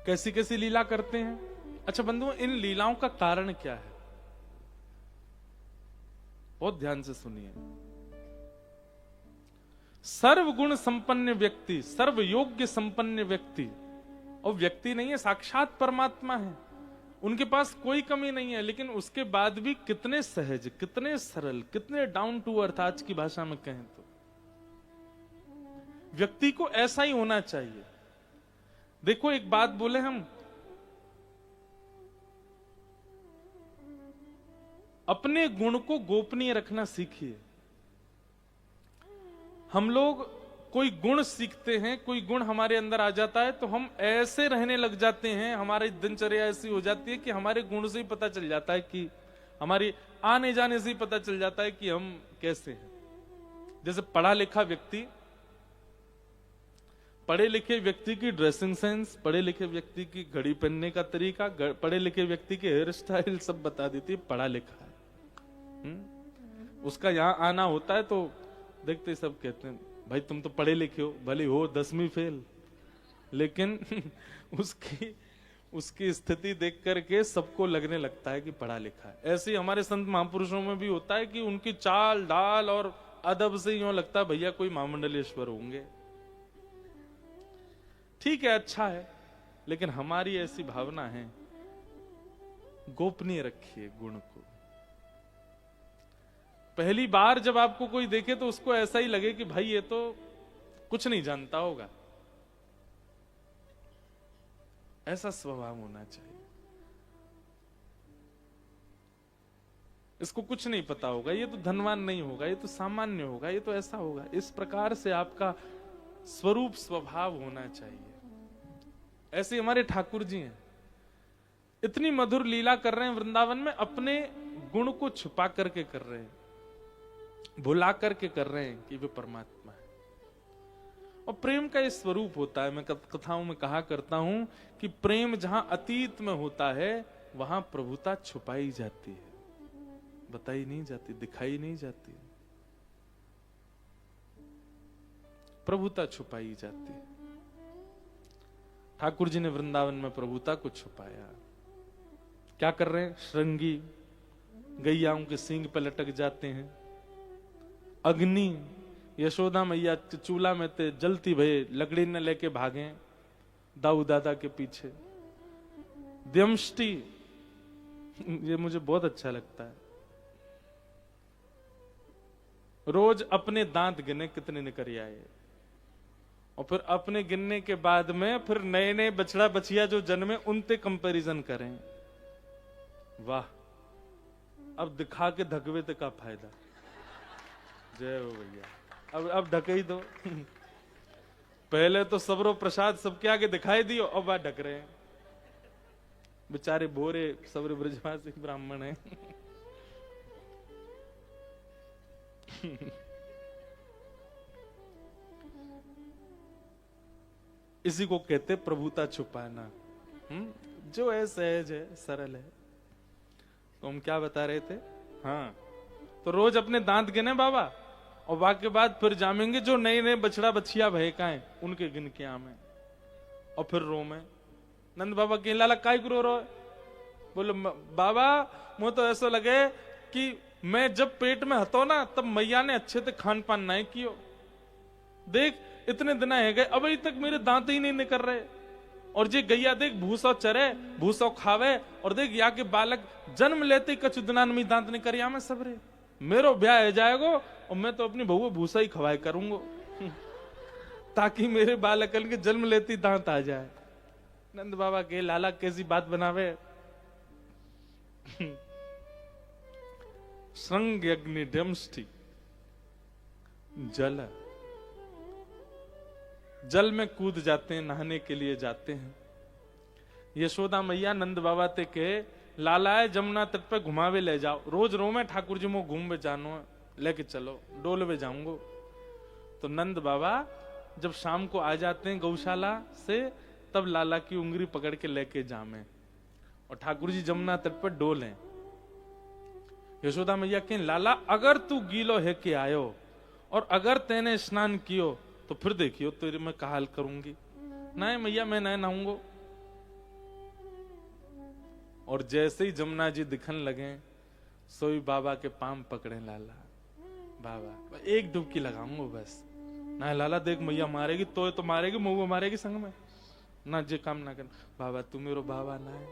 कैसी कैसी लीला करते हैं। अच्छा बंधुओं, इन लीलाओं का कारण क्या है? बहुत ध्यान से सुनिए। सर्वगुण संपन्न व्यक्ति, सर्व योग्य संपन्न व्यक्ति, और व्यक्ति नहीं है, साक्षात परमात्मा है, उनके पास कोई कमी नहीं है, लेकिन उसके बाद भी कितने सहज, कितने सरल, कितने डाउन टू अर्थ, आज की भाषा में कहें तो व्यक्ति को ऐसा ही होना चाहिए। देखो एक बात बोले हम, अपने गुण को गोपनीय रखना सीखिए। हम लोग कोई गुण सीखते हैं, कोई गुण हमारे अंदर आ जाता है तो हम ऐसे रहने लग जाते हैं, हमारी दिनचर्या ऐसी हो जाती है कि हमारे गुण से ही पता चल जाता है, कि हमारी आने जाने से ही पता चल जाता है कि हम कैसे हैं। जैसे पढ़ा लिखा व्यक्ति, पढ़े लिखे व्यक्ति की ड्रेसिंग सेंस, पढ़े लिखे व्यक्ति की घड़ी पहनने का तरीका, पढ़े लिखे व्यक्ति की हेयर स्टाइल सब बता देती है, पढ़ा लिखा है। उसका यहां आना होता है तो देखते सब कहते हैं भाई तुम तो पढ़े लिखे हो, भले हो 10वीं फेल, लेकिन उसकी स्थिति देख करके सबको लगने लगता है कि पढ़ा लिखा है। ऐसे हमारे संत महापुरुषों में भी होता है कि उनकी चाल डाल और अदब से यूं लगता है भैया कोई महामंडलेश्वर होंगे। ठीक है, अच्छा है, लेकिन हमारी ऐसी भावना है, गोपनीय रखिए गुण को। पहली बार जब आपको कोई देखे तो उसको ऐसा ही लगे कि भाई ये तो कुछ नहीं जानता होगा, ऐसा स्वभाव होना चाहिए। इसको कुछ नहीं पता होगा, ये तो धनवान नहीं होगा, ये तो सामान्य होगा, ये तो ऐसा होगा। इस प्रकार से आपका स्वरूप स्वभाव होना चाहिए। ऐसे हमारे ठाकुर जी हैं, इतनी मधुर लीला कर रहे हैं वृंदावन में, अपने गुण को छुपा करके कर रहे हैं, भुला करके कर रहे हैं कि वे परमात्मा है। और प्रेम का ये स्वरूप होता है। मैं कथाओं में कहा करता हूं कि प्रेम जहां अतीत में होता है वहां प्रभुता छुपाई जाती है, बताई नहीं जाती, दिखाई नहीं जाती, प्रभुता छुपाई जाती है। ठाकुर जी ने वृंदावन में प्रभुता को छुपाया। क्या कर रहे हैं? श्रृंगी गैयाओं के सींग पे लटक जाते हैं, अग्नि यशोदा मैया चूल्हा में ते जलती भये लकड़ी न लेके भागे दाऊ दादा के पीछे। द्यमष्टि, ये मुझे बहुत अच्छा लगता है, रोज अपने दांत गिने कितने निकल आए, और फिर अपने गिनने के बाद में फिर नए नए बछड़ा बछिया जो जन्मे उनते कंपैरिजन करें। वाह, अब दिखा के धकवे ते का फायदा। जय हो भैया, अब ढके ही दो। पहले तो सबरो प्रसाद सबके आगे दिखाई दियो, अब वह ढक रहे हैं बेचारे भोरे सबरे ब्रजवासी ब्राह्मण हैं। इसी को कहते प्रभुता छुपाना। जो है सहज है, सरल है। तो हम क्या बता रहे थे? हाँ, तो रोज अपने दांत गिने बाबा, और वाके बाद फिर जामेंगे जो नए नए बछड़ा बछिया भय का है उनके गिन के आमे, और फिर रो में नंद बाबा के लाला काय रो रो। बोले बाबा मुझे तो ऐसा लगे कि मैं जब पेट में हतो ना तब मैया ने अच्छे से खान पान नहीं कियो, देख इतने दिन है गए अभी तक मेरे दांत ही नहीं निकल रहे, और जे गैया देख भूसा चरे भूसा खावे, और देख या के बालक जन्म लेते कछु दिनान में दांत निकल या में सबरे, मेरो ब्याह हो जाएगो और मैं तो अपनी बहू भूसा ही खवाए करूंगो ताकि मेरे बालकन के जन्म लेती दांत आ जाए। नंद बाबा के लाला कैसी बात बनावे। श्रृंग अग्नि डमष्टि, जल में कूद जाते हैं, नहाने के लिए जाते हैं। यशोदा मैया नंद बाबा ते के लाला है जमुना तट पे घुमावे ले जाओ, रोज रो में ठाकुर जी मो घूम जानो लेके चलो, डोल में जाऊंगो। तो नंद बाबा जब शाम को आ जाते हैं गौशाला से, तब लाला की उंगली पकड़ के लेके जामे, और ठाकुर जी जमुना तट पर डोले। यशोदा मैया के लाला अगर तू गीलो है के आयो और अगर तेने स्नान कियो तो फिर देखियो तेरे मैं का हाल करूंगी। नहीं मैया मैं नहीं नहाऊंगो, और जैसे ही जमुना जी दिखन लगे, सोई बाबा के पाम पकड़े लाला। बाबा एक डुबकी लगाऊंगा बस, ना लाला देख मैया मारेगी तो मारेगी, मऊआ मारेगी संग में ना, जे काम ना कर। बाबा तू मेरो बाबा ना है,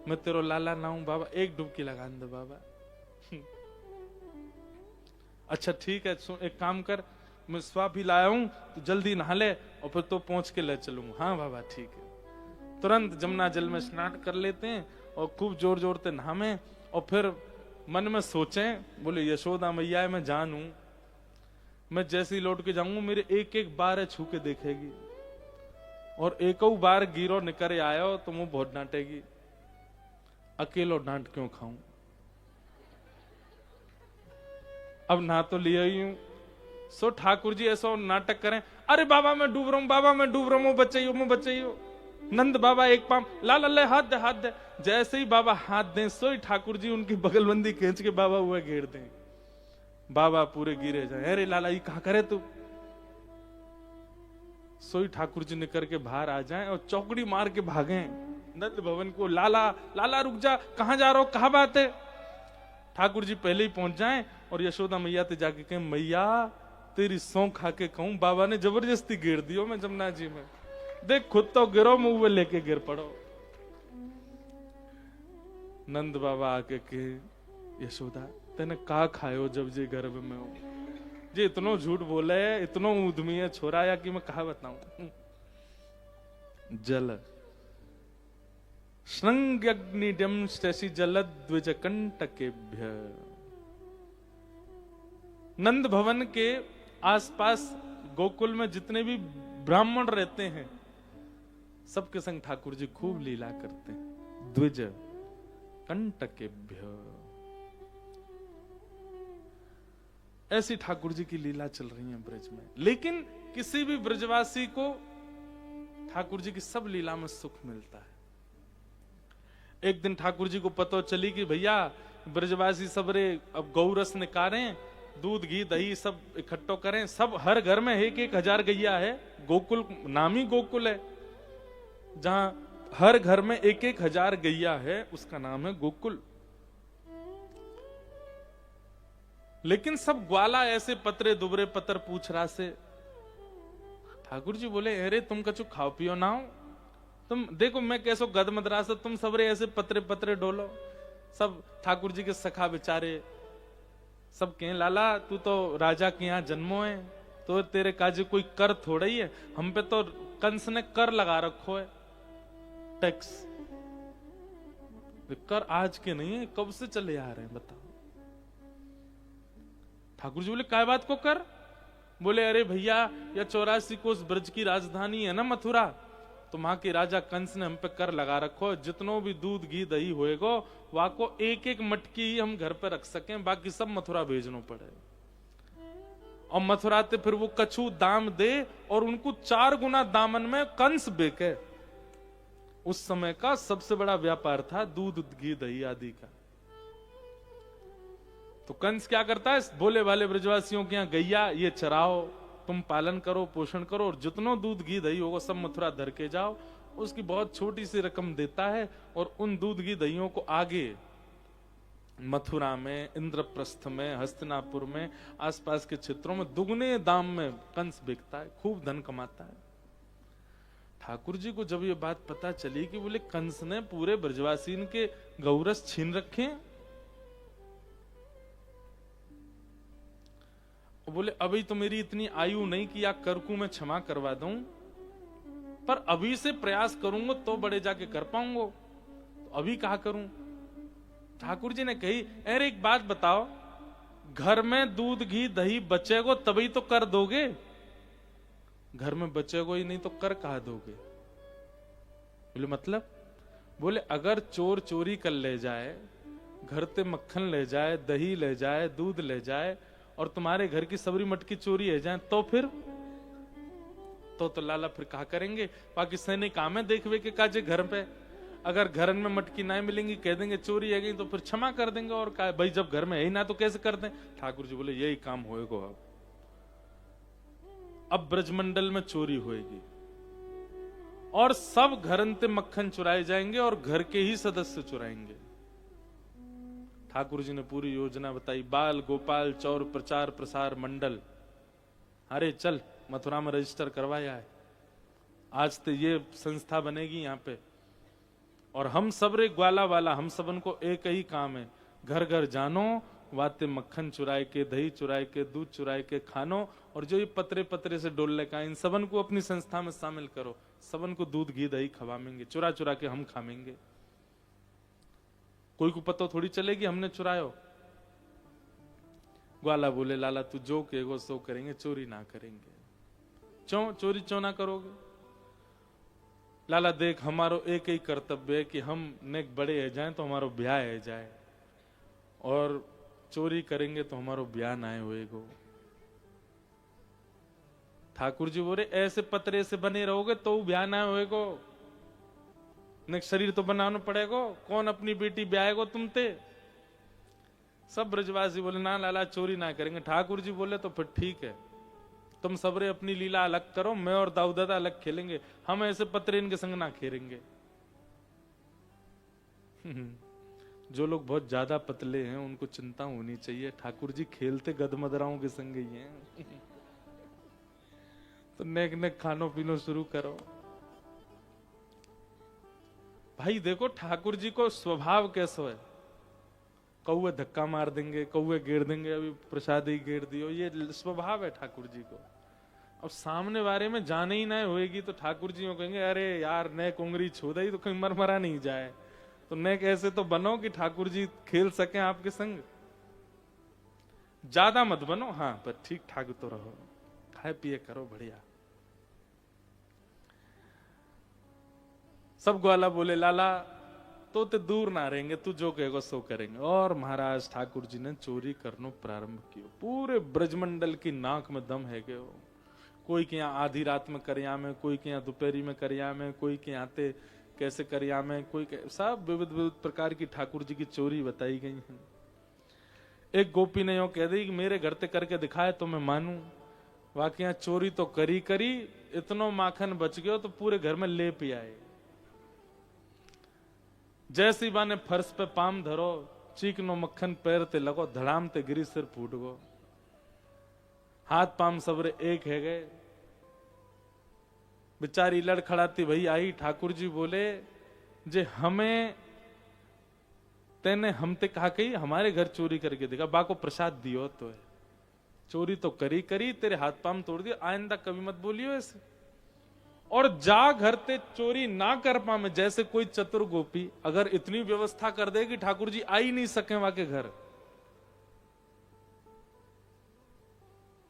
मैं तेरो लाला ना हूं बाबा, एक डुबकी लगा दे बाबा। अच्छा ठीक है, एक काम कर, मैं स्वा भी लाया हूं, तू जल्दी नहा ले और फिर तो पहुंच के ले चलूंगा। हाँ बाबा ठीक है। तुरंत जमुना जल में स्नान कर लेते हैं और खूब जोर जोर से नहामे, और फिर मन में सोचें, बोले यशोदा मैया मैं जानू, मैं जैसे ही लौट के जाऊंगा मेरे एक एक बार छू के देखेगी, और एक बार गिरो निकर आयो तो मुंह बहुत डांटेगी, अकेलो डांट क्यों खाऊं। अब ना तो लिया ही हूं, सो ठाकुर जी ऐसा नाटक करें, अरे बाबा मैं डूब रहा हूं, बाबा मैं डूब रहा हूं, मैं बचाइयो। नंद बाबा एक पाम, लाल अल्लाह हाथ दे हाथ दे। जैसे ही बाबा हाथ दें, सोई ठाकुर जी उनकी बगलबंदी खींच के बाबा हुआ घेर दें, बाबा पूरे गिरे जाए। अरे लाला ये कहा करे तू। सोई ठाकुर जी निकल के बाहर आ जाएं और चौकड़ी मार के भागे नंद भवन को, लाला लाला रुक जा, कहां जा रहा हो, कहा बात है। ठाकुर जी पहले ही पहुंच जाएं और यशोदा मैया ते जाके कहें, मैया तेरी सौं खा के कहूं, बाबा ने जबरदस्ती गिर दियो मैं जमुना जी में, देख खुद तो गिरो, मुंह में लेके गिर पड़ो। नंद बाबा आके के, यशोदा तेने का खायो जब जे गर्भ में हो, जे इतनो झूठ बोले, इतनो उद्यमी है छोरा, या कि मैं कहा बताऊं। जल श्रृंग्यग्निडम शशि जल द्विज कंटकेभ्य। नंद भवन के आसपास गोकुल में जितने भी ब्राह्मण रहते हैं, सबके संग ठाकुर जी खूब लीला करते हैं। द्विज कंटकेभ्य, ऐसी ठाकुर जी की लीला चल रही है ब्रज में। लेकिन किसी भी ब्रजवासी को ठाकुर जी की सब लीला में सुख मिलता है। एक दिन ठाकुर जी को पता चली कि भैया ब्रजवासी सबरे अब गौरस निकालें, दूध घी दही सब इकट्ठो करें, सब हर घर में 1,000 गैया है। गोकुल नामी गोकुल है, जहां हर घर में 1,000 गैया है, उसका नाम है गोकुल। लेकिन सब ग्वाला ऐसे पतरे दुबरे पतर पूछ रहा से। ठाकुर जी बोले, अरे तुम कछु खाओ पियो ना हो, तुम देखो मैं कैसो गद मदरा से, तुम सबरे ऐसे पतरे पतरे डोलो। सब ठाकुर जी के सखा बेचारे सब कहें, लाला तू तो राजा के यहाँ जन्मो है, तो तेरे काजे कोई कर थोड़ा ही है, हम पे तो कंस ने कर लगा रखो है, टैक्स। कर आज के नहीं है, कब से चले आ रहे हैं बताओ। ठाकुर जी बोले, काय बात को कर। बोले, अरे भैया या 84 कोस ब्रज की राजधानी है ना मथुरा, तो वहां के राजा कंस ने हम पे कर लगा रखो, जितनो भी दूध घी दही होएगो वहां को एक एक मटकी ही हम घर पे रख सकें, बाकी सब मथुरा भेजनो पड़े। और मथुरा ते फिर वो कछु दाम दे और उनको 4 गुना दामन में कंस बेके। उस समय का सबसे बड़ा व्यापार था दूध घी दही आदि का। तो कंस क्या करता है, भोले वाले ब्रजवासियों के यहाँ गैया ये चराओ, तुम पालन करो पोषण करो, और जितनो दूध घी दही होगा सब मथुरा धर के जाओ। उसकी बहुत छोटी सी रकम देता है, और उन दूध घी दहियों को आगे मथुरा में, इंद्रप्रस्थ में, हस्तिनापुर में, आसपास के क्षेत्रों में दुगने दाम में कंस बिकता है, खूब धन कमाता है। ठाकुर जी को जब ये बात पता चली कि बोले कंस ने पूरे ब्रजवासी के गौरस छीन रखे, बोले अभी तो मेरी इतनी आयु नहीं कि या कर को मैं क्षमा करवा दूं, पर अभी से प्रयास करूंगा तो बड़े जाके कर पाऊंगा, तो अभी कहा करूं। ठाकुर जी ने कही, अरे एक बात बताओ, घर में दूध घी दही बचेगो तभी तो कर दोगे, घर में बचेगो ही नहीं तो कर कहा दोगे। बोले मतलब? बोले अगर चोर चोरी कर ले जाए, घर से मक्खन ले जाए, दही ले जाए, दूध ले जाए, और तुम्हारे घर की सबरी मटकी चोरी है जाए, तो फिर तो लाला फिर कहा करेंगे, बाकी सैनिक काम है देखवे के काजे घर पे, अगर घर में मटकी नहीं मिलेंगी कह देंगे चोरी है गई, तो फिर क्षमा कर देंगे, और कहा भाई जब घर में है ही ना तो कैसे कर दें। ठाकुर जी बोले यही काम होएगा, अब ब्रजमंडल में चोरी होएगी, और सब घरंते मक्खन चुराए जाएंगे और घर के ही सदस्य चुराएंगे। ठाकुर जी ने पूरी योजना बताई। बाल गोपाल चौर प्रचार प्रसार मंडल, अरे चल मथुरा में रजिस्टर करवाया है, आज तो ये संस्था बनेगी यहाँ पे, और हम सबरे ग्वाला वाला, हम सबन को एक ही काम है, घर घर जानो, वाते मक्खन चुराए के, दही चुराए के, दूध चुराए के खानो, और जो ये पतरे पतरे से डोलने का, इन सबन को अपनी संस्था में शामिल करो, सबन को दूध घी दही खवाएंगे, चुरा चुरा के हम खाएंगे। कोई को पता थोड़ी चलेगी हमने चुरायो। ग्वाला बोले लाला तू जो कहेगो सो करेंगे, चोरी ना करेंगे। चोरी क्यों ना करोगे? लाला देख हमारो एक ही कर्तव्य है कि हम नेक बड़े है जाए तो हमारो ब्याह है जाए, और चोरी करेंगे तो हमारो ब्याह ना होएगो। ठाकुर जी बोले ऐसे पतरे से बने रहोगे तो ब्याह ना होएगो, नेक शरीर तो बनाना पड़ेगो, कौन अपनी बेटी ब्याहेगो तुमते? सब ब्रजवासी बोले ना लाला चोरी ना करेंगे। ठाकुर जी बोले तो फिर ठीक है, तुम सबरे अपनी लीला अलग करो, मैं और दाऊ दादा अलग खेलेंगे, हम ऐसे पतरे इनके संग ना खेलेंगे। जो लोग बहुत ज्यादा पतले हैं उनको चिंता होनी चाहिए, ठाकुर जी खेलते गदमदराओं के संग ही हैं। तो नेक नेक खानो पीनो शुरू करो। भाई देखो ठाकुर जी को स्वभाव कैसा है, कौए धक्का मार देंगे, कौए गेर देंगे, अभी प्रसाद ही गेर दियो, ये स्वभाव है ठाकुर जी को। अब सामने बारे में जाने ही ना होएगी तो ठाकुर जी कहेंगे अरे यार नेक उंगली छू दई तो कहीं मरमरा नहीं जाए, तो नेक ऐसे तो बनो कि ठाकुर जी खेल सके आपके संग। ज्यादा मत बनो, हाँ पर ठीक ठाक तो रहो, खाए पिए करो बढ़िया। सब ग्वाला बोले लाला तो ते दूर ना रहेंगे, तू जो कहेगा सो करेंगे। और महाराज ठाकुर जी ने चोरी करनो प्रारंभ किया। पूरे ब्रजमंडल की नाक में दम है गयो। कोई के यहाँ आधी रात में करिया में, कोई के यहाँ दोपहरी में करिया में, कोई के यहाँ ते कैसे करिया में, कोई सब विविध विविध प्रकार की ठाकुर जी की चोरी बताई गई है। एक गोपी ने यो कह दी कि मेरे घर ते करके दिखाए तो मैं मानू। वाकई यहाँ चोरी तो करी करी, इतनो माखन बच गयो तो पूरे घर में ले पी आए। जैसी बाने फर्श पे पाम धरो, चीकनो मक्खन पैर ते लगो, धड़ाम ते गिरी सिर फूट गो। हाथ पाम सबरे एक है गए। बेचारी लड़खड़ाती भई आई। ठाकुर जी बोले जे हमें तेने हमते कहा कही हमारे घर चोरी करके देखा, बाको प्रसाद दियो तो है, चोरी तो करी करी, तेरे हाथ पाम तोड़ दिए, आइंदा कभी मत बोलियो ऐसे। और जा घर ते चोरी ना कर पावे, जैसे कोई चतुर गोपी अगर इतनी व्यवस्था कर दे कि ठाकुर जी आ ही नहीं सके वहां के घर,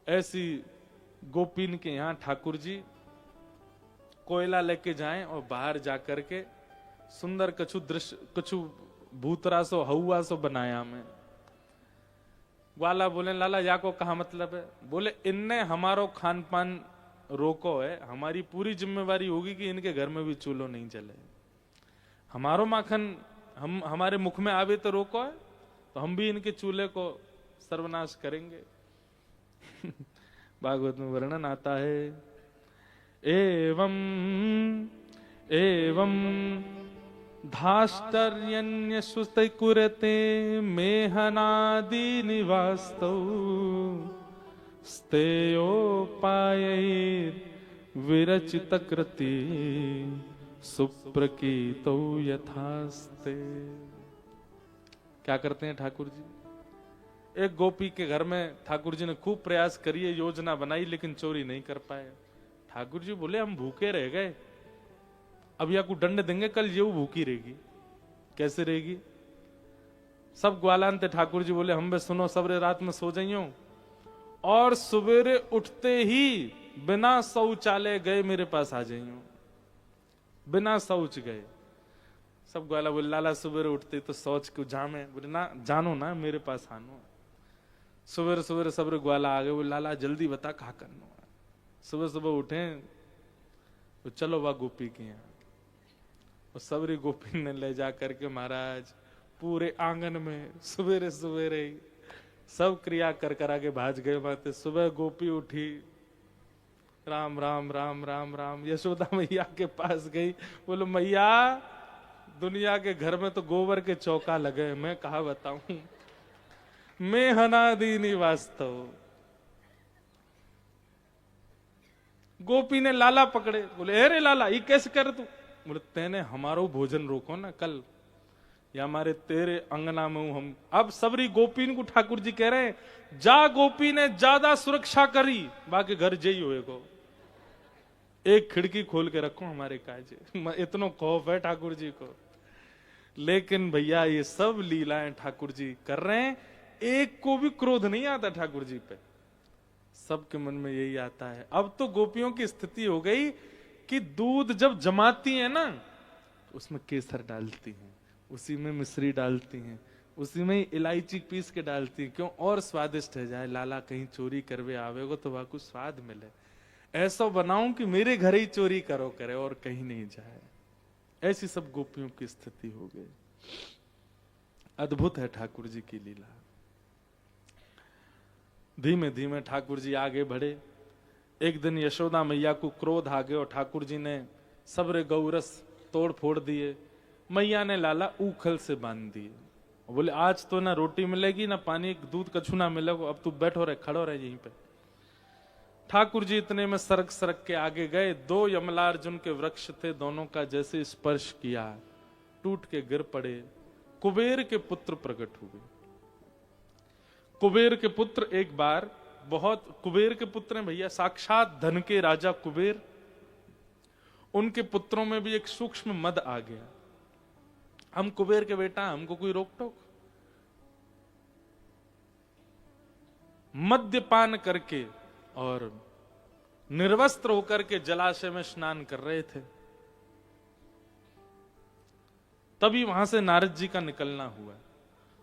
ऐसी गोपीन के यहां ठाकुर जी कोयला लेके जाएं और बाहर जाकर के सुंदर कछु दृश्य, कछु भूतरा सो हवा सो बनाया में। ग्वाला बोले लाला या को कहा मतलब है? बोले इनने हमारो खान पान रोको है, हमारी पूरी जिम्मेवारी होगी कि इनके घर में भी चूल्हो नहीं जले। हमारो माखन हम हमारे मुख में आवे तो रोको है, तो हम भी इनके चूल्हे को सर्वनाश करेंगे। भागवत में वर्णन आता है, एवं एवं धाष्टर्यन्य सुस्त कुरते मेहनादि निवास्तौ स्तेयोपाय विरचित कृति सुप्रकीतो यथास्ते। क्या करते हैं ठाकुर जी? एक गोपी के घर में ठाकुर जी ने खूब प्रयास करिए, योजना बनाई, लेकिन चोरी नहीं कर पाए। ठाकुर जी बोले हम भूखे रह गए, अब या को दंड देंगे, कल ये भूखी रहेगी। कैसे रहेगी? सब ग्वालान थे। ठाकुर जी बोले हम बे सुनो, सबरे रात में सो जाइयो और सवेरे उठते ही बिना शौचालय गए मेरे पास आ जाइयो, बिना शौच गए। सब ग्वाला बोले लाला सवेरे उठते तो शौच को जामे। बोले ना जानो ना, मेरे पास आनो। सवेरे सवेरे सबरे ग्वाला आ गए। बोले लाला जल्दी बता कहा करनो है। सुबह सुबह उठे तो चलो वह गोपी के यहाँ, और सबरी गोपी ने ले जा करके महाराज पूरे आंगन में सवेरे सवेरे सब क्रिया कर करा के भाज गए बातें। सुबह गोपी उठी, राम राम राम राम राम। यशोदा मैया के पास गई, बोलो मैया दुनिया के घर में तो गोबर के चौका लगे, मैं कहा बताऊं, मैं हनादीनी वास्तव। गोपी ने लाला पकड़े, बोले अरे लाला ये कैसे कर तू? बोले तेने हमारो भोजन रोको ना कल, या हमारे तेरे अंगना में हूं हम। अब सबरी गोपीन को ठाकुर जी कह रहे हैं जा गोपी ने ज्यादा सुरक्षा करी, बाकी घर जई हुए को एक खिड़की खोल के रखो हमारे काजे, इतनो खौफ है ठाकुर जी को। लेकिन भैया ये सब लीलाएं ठाकुर जी कर रहे हैं, एक को भी क्रोध नहीं आता ठाकुर जी पे, सबके मन में यही आता है। अब तो गोपियों की स्थिति हो गई कि दूध जब जमाती है ना, उसमें केसर डालती हैं, उसी में मिश्री डालती हैं, उसी में इलायची पीस के डालती हैं, क्यों और स्वादिष्ट है जाए, लाला कहीं चोरी करवे आवेगो तो वहां कुछ स्वाद मिले, ऐसा बनाऊं कि मेरे घर ही चोरी करो करे और कहीं नहीं जाए। ऐसी सब गोपियों की स्थिति हो गई। अद्भुत है ठाकुर जी की लीला। धीमे धीमे ठाकुर जी आगे बढ़े। एक दिन यशोदा मैया को क्रोध आ गया और ठाकुर जी ने सबरे गौरस तोड़ फोड़ दिए। मैया ने लाला ऊखल से बांध दिए, बोले आज तो ना रोटी मिलेगी ना पानी दूध कछु ना मिलेगा, अब तू बैठो रहे खड़ो रहे यहीं पे। ठाकुर जी इतने में सरक सरक के आगे गए, दो यमलार्जुन के वृक्ष थे, दोनों का जैसे स्पर्श किया टूट के गिर पड़े। कुबेर के पुत्र प्रकट हुए। कुबेर के पुत्र एक बार बहुत, कुबेर के पुत्र हैं भैया साक्षात धन के राजा कुबेर, उनके पुत्रों में भी एक सूक्ष्म मद आ गया। हम कुबेर के बेटा, हमको कोई रोक टोक? मद्यपान करके और निर्वस्त्र होकर के जलाशय में स्नान कर रहे थे, तभी वहां से नारद जी का निकलना हुआ।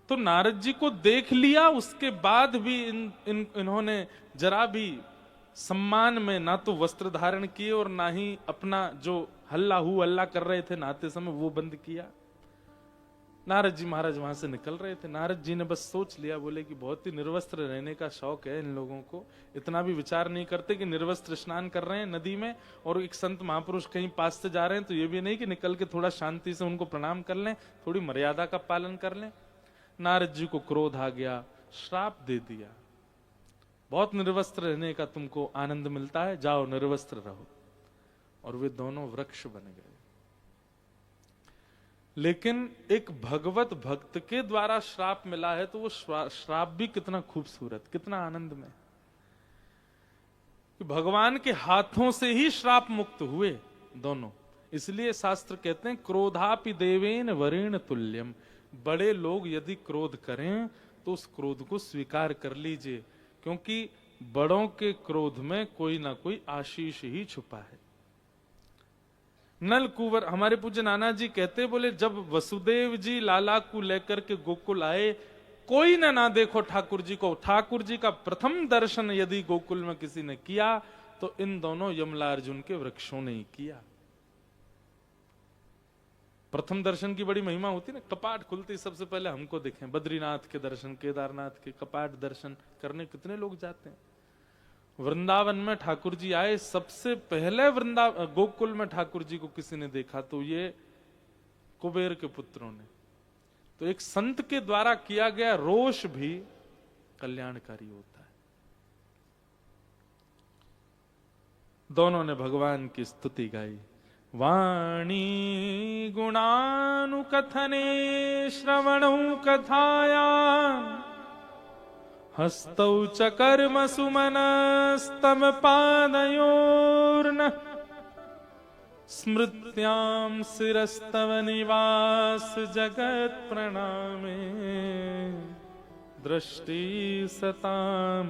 तो नारद जी को देख लिया, उसके बाद भी इन्होंने जरा भी सम्मान में ना तो वस्त्र धारण किए और ना ही अपना जो हल्ला कर रहे थे नहाते समय वो बंद किया। नारद जी महाराज वहां से निकल रहे थे, नारद जी ने बस सोच लिया, बोले कि बहुत ही निर्वस्त्र रहने का शौक है इन लोगों को, इतना भी विचार नहीं करते कि निर्वस्त्र स्नान कर रहे हैं नदी में और एक संत महापुरुष कहीं पास से जा रहे हैं तो ये भी नहीं कि निकल के थोड़ा शांति से उनको प्रणाम कर लें, थोड़ी मर्यादा का पालन कर लें। नारद जी को क्रोध आ गया, श्राप दे दिया, बहुत निर्वस्त्र रहने का तुमको आनंद मिलता है, जाओ निर्वस्त्र रहो। और वे दोनों वृक्ष बन गए। लेकिन एक भगवत भक्त के द्वारा श्राप मिला है तो वो श्राप भी कितना खूबसूरत, कितना आनंद में, कि भगवान के हाथों से ही श्राप मुक्त हुए दोनों। इसलिए शास्त्र कहते हैं क्रोधापि देवेन वरेण तुल्यम, बड़े लोग यदि क्रोध करें तो उस क्रोध को स्वीकार कर लीजिए, क्योंकि बड़ों के क्रोध में कोई ना कोई आशीष ही छुपा है। नल कुंवर, हमारे पूज्य नाना जी कहते, बोले जब वसुदेव जी लाला को लेकर के गोकुल आए, कोई ना देखो ठाकुर जी को, ठाकुर जी का प्रथम दर्शन यदि गोकुल में किसी ने किया तो इन दोनों यमलार्जुन के वृक्षों ने ही किया। प्रथम दर्शन की बड़ी महिमा होती ना, कपाट खुलते सबसे पहले हमको दिखे, बद्रीनाथ के दर्शन, केदारनाथ के कपाट दर्शन करने कितने लोग जाते हैं। वृंदावन में ठाकुर जी आए, सबसे पहले गोकुल में ठाकुर जी को किसी ने देखा तो ये कुबेर के पुत्रों ने। तो एक संत के द्वारा किया गया रोष भी कल्याणकारी होता है। दोनों ने भगवान की स्तुति गाई। वाणी गुणानुकथने श्रवणौ कथाया, हस्तौ च कर्म सुमनस्तम पादयोर्न, स्मृत्यां शिरस्तव निवास जगत प्रणामे, दृष्टि सतां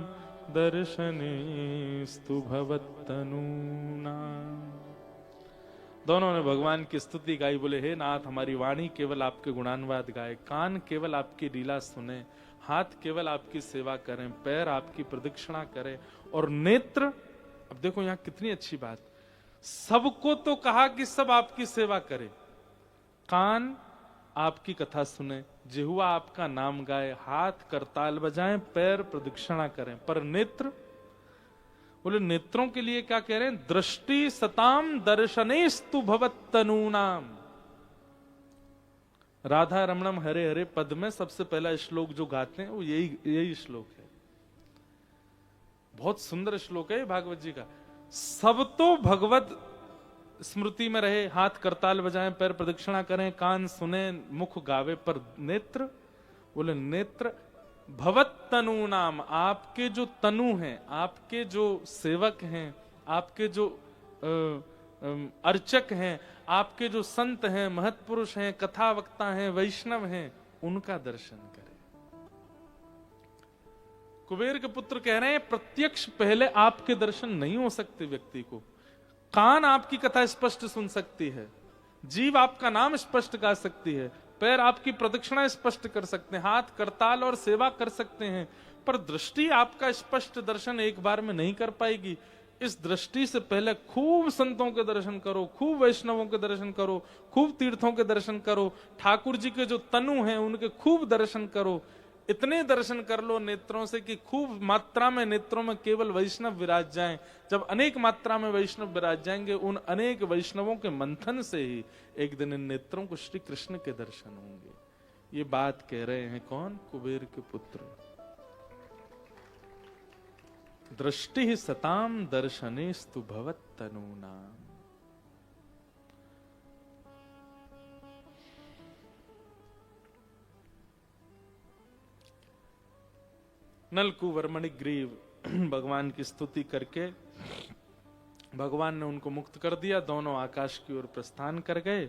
दर्शनेस्तु भवत्तनूना। दोनों ने भगवान की स्तुति गाई। बोले हे नाथ, हमारी वाणी केवल आपके गुणानुवाद गाए, कान केवल आपकी लीला सुने, हाथ केवल आपकी सेवा करें, पैर आपकी प्रदक्षिणा करें, और नेत्र, अब देखो यहां कितनी अच्छी बात, सबको तो कहा कि सब आपकी सेवा करे, कान आपकी कथा सुने, जिह्वा आपका नाम गाए, हाथ करताल बजाएं, पैर प्रदक्षिणा करें, पर नेत्र बोले नेत्रों के लिए क्या कह रहे हैं? दृष्टि सताम दर्शनेस्तु भवत्तनूनाम। राधा रमणम हरे हरे पद में सबसे पहला श्लोक जो गाते हैं वो यही श्लोक है। बहुत सुंदर श्लोक है भागवत जी का। सब तो भगवत स्मृति में रहे, हाथ करताल बजाएं, पैर प्रदक्षिणा करें, कान सुने, मुख गावे, पर नेत्र, बोले नेत्र भवत तनु नाम, आपके जो तनु हैं, आपके जो सेवक हैं, आपके जो अर्चक हैं, आपके जो संत हैं, महत्पुरुष हैं, कथा वक्ता हैं, वैष्णव हैं, उनका दर्शन करें। कुबेर के पुत्र कह रहे हैं प्रत्यक्ष पहले आपके दर्शन नहीं हो सकते व्यक्ति को। कान आपकी कथा स्पष्ट सुन सकती है, जीव आपका नाम स्पष्ट गा सकती है, पैर आपकी प्रदक्षिणा स्पष्ट कर सकते हैं, हाथ करताल और सेवा कर सकते हैं, पर दृष्टि आपका स्पष्ट दर्शन एक बार में नहीं कर पाएगी। इस दृष्टि से पहले खूब संतों के दर्शन करो, खूब वैष्णवों के दर्शन करो, खूब तीर्थों के दर्शन करो, ठाकुर जी के जो तनु हैं उनके खूब दर्शन करो। इतने दर्शन कर लो नेत्रों से कि खूब मात्रा में नेत्रों में केवल वैष्णव विराज जाएं। जब अनेक मात्रा में वैष्णव विराज जाएंगे, उन अनेक वैष्णवों के मंथन से ही एक दिन इन नेत्रों को श्री कृष्ण के दर्शन होंगे। ये बात कह रहे हैं कौन? कुबेर के पुत्र। दृष्टि सताम दर्शनेस्तु भवत्तनूनाम। नलकुवर मणिग्रीव भगवान की स्तुति करके भगवान ने उनको मुक्त कर दिया। दोनों आकाश की ओर प्रस्थान कर गए।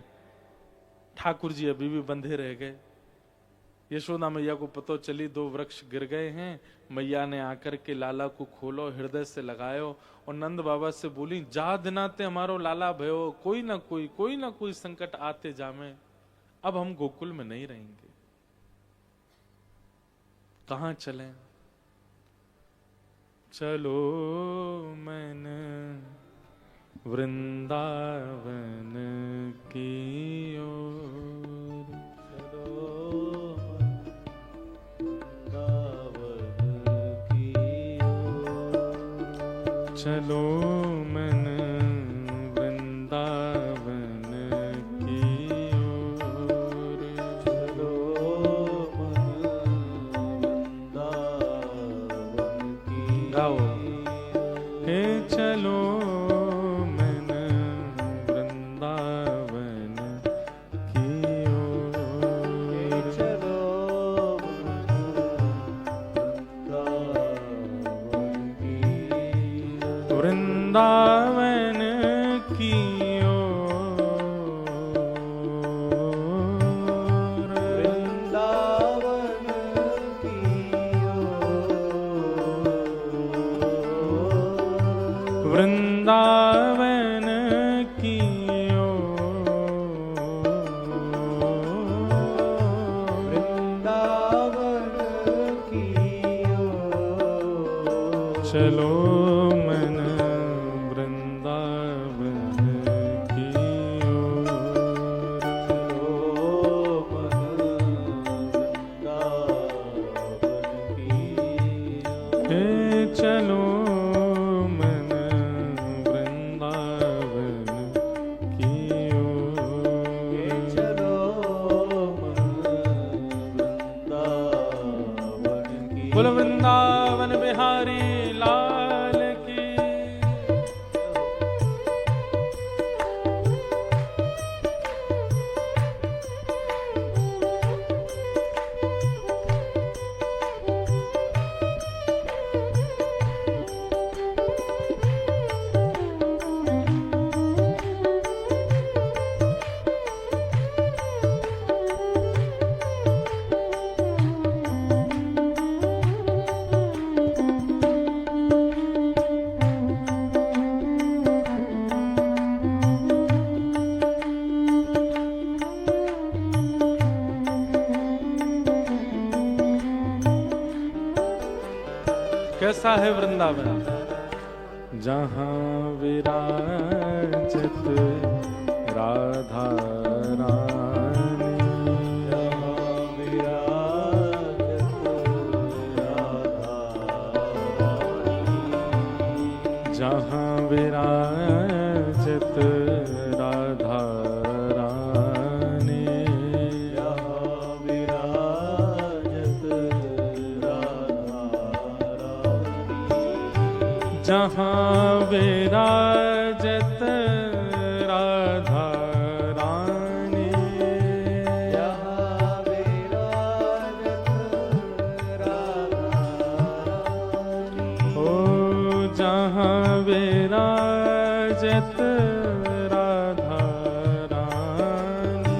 ठाकुर जी अभी भी बंधे रह गए। यशोदा मैया को पता चली 2 वृक्ष गिर गए हैं। मैया ने आकर के लाला को खोलो, हृदय से लगायो और नंद बाबा से बोली, जा दिनाते हमारो लाला भयो, कोई ना कोई संकट आते जामे, अब हम गोकुल में नहीं रहेंगे। कहां चलें? चलो मन वृंदावन की ओर, चलो मन वृंदावन की ओर, चलो वृंदावन की गाओ हे चलो मन वृंदावन की ओर, चलो वृंदावन की ओर, वृंदावन की ओर, वृंदावन की ओर, वृंदावन की ओर, चलो वृंदावन बिहारी लाल की। कैसा है वृंदावन? जहां विराजत राधा रानी, जहां विराजत राधा रानी, जहाँ विराजत राधा रानी, जहाँ विराजत राधा रानी, ओ जहाँ विराजत राधा रानी,